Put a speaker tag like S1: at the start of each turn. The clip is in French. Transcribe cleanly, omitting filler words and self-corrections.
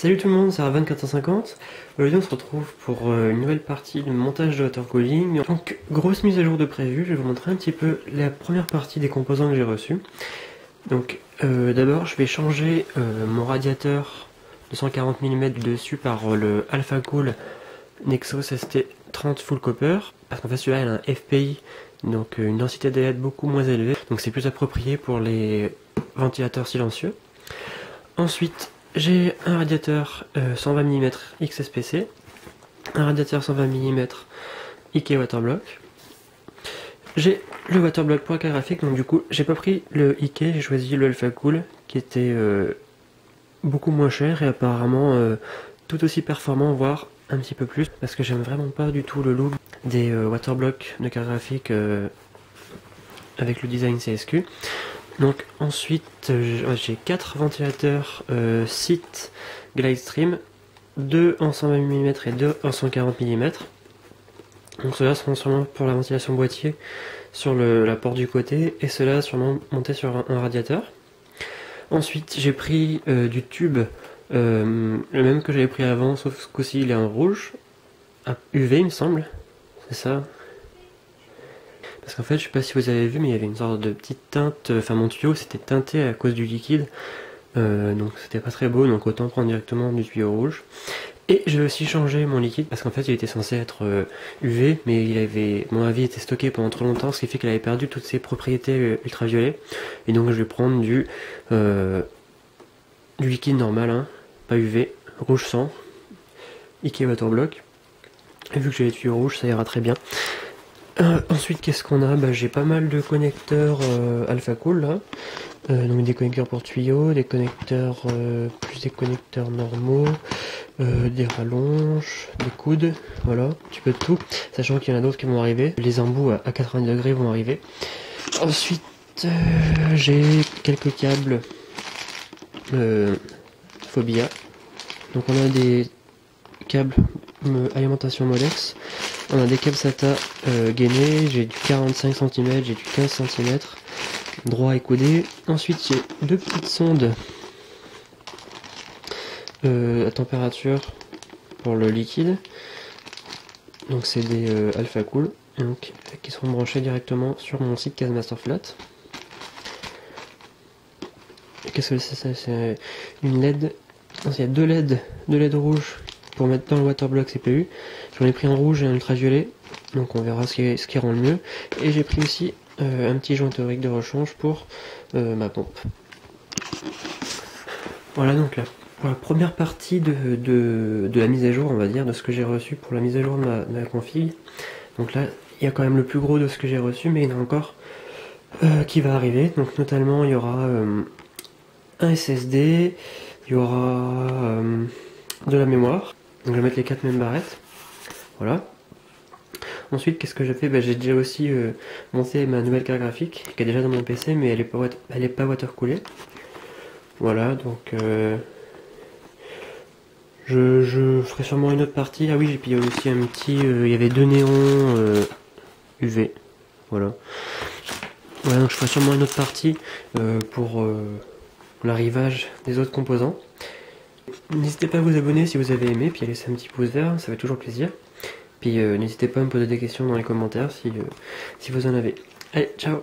S1: Salut tout le monde, c'est Ravan450. Aujourd'hui on se retrouve pour une nouvelle partie de montage de water cooling. Donc grosse mise à jour de prévu, je vais vous montrer un petit peu la première partie des composants que j'ai reçus. Donc d'abord je vais changer mon radiateur de 140 mm dessus par le AlphaCool Nexos ST30 Full Copper. Parce qu'en fait celui-là il a un FPI, donc une densité d'air beaucoup moins élevée. Donc c'est plus approprié pour les ventilateurs silencieux. Ensuite j'ai un radiateur 120 mm XSPC, un radiateur 120 mm IK Waterblock. J'ai le Waterblock pour la carte graphique, donc du coup j'ai pas pris le IK, j'ai choisi le AlphaCool qui était beaucoup moins cher et apparemment tout aussi performant, voire un petit peu plus, parce que j'aime vraiment pas du tout le look des Waterblock de carte graphique avec le design CSQ. Donc ensuite j'ai 4 ventilateurs SIT Glidestream, 2 en 120 mm et 2 en 140 mm. Donc ceux-là seront sûrement pour la ventilation boîtier sur la porte du côté et ceux-là sûrement montés sur un radiateur. Ensuite j'ai pris du tube, le même que j'avais pris avant, sauf ce coup-ci il est en rouge, UV il me semble, c'est ça. Parce qu'en fait, je sais pas si vous avez vu, mais il y avait une sorte de petite teinte, enfin mon tuyau c'était teinté à cause du liquide, donc c'était pas très beau, donc autant prendre directement du tuyau rouge. Et j'ai aussi changé mon liquide, parce qu'en fait il était censé être UV, mais mon avis était stocké pendant trop longtemps, ce qui fait qu'il avait perdu toutes ses propriétés ultraviolets. Et donc je vais prendre du liquide normal, hein, pas UV, rouge 100, IK Waterblock. Et vu que j'ai les tuyaux rouges, ça ira très bien. Ensuite, qu'est-ce qu'on a? J'ai pas mal de connecteurs AlphaCool là. Donc des connecteurs pour tuyaux, des connecteurs plus des connecteurs normaux, des rallonges, des coudes, voilà, un petit peu de tout. Sachant qu'il y en a d'autres qui vont arriver. Les embouts à 90 degrés vont arriver. Ensuite, j'ai quelques câbles Phobia. Donc on a des câbles alimentation Molex. On a des câbles SATA gainés, j'ai du 45 cm, j'ai du 15 cm, droit et coudé. Ensuite j'ai deux petites sondes à température pour le liquide. Donc c'est des AlphaCool, donc qui seront branchés directement sur mon site Casemaster Flat. Qu'est-ce que c'est ça? C'est une LED. Non, il y a deux LED rouges pour mettre dans le Waterblock CPU. J'en ai pris un rouge et un ultraviolet, donc on verra ce qui rend le mieux. Et j'ai pris aussi un petit joint théorique de rechange pour ma pompe. Voilà donc là, pour la première partie de la mise à jour, on va dire, de ce que j'ai reçu pour la mise à jour de ma config. Donc là, il y a quand même le plus gros de ce que j'ai reçu, mais il y en a encore qui va arriver. Donc notamment, il y aura un SSD, il y aura de la mémoire. Donc je vais mettre les 4 mêmes barrettes. Voilà. Ensuite, qu'est-ce que j'ai fait? J'ai déjà aussi monté ma nouvelle carte graphique qui est déjà dans mon PC, mais elle est pas watercoolée. Voilà, donc je ferai sûrement une autre partie. Ah oui, et puis il y a aussi un petit, il y avait deux néons UV. Voilà. Voilà, donc je ferai sûrement une autre partie pour l'arrivage des autres composants. N'hésitez pas à vous abonner si vous avez aimé, puis à laisser un petit pouce vert, ça fait toujours plaisir. Puis n'hésitez pas à me poser des questions dans les commentaires si vous en avez. Allez, ciao!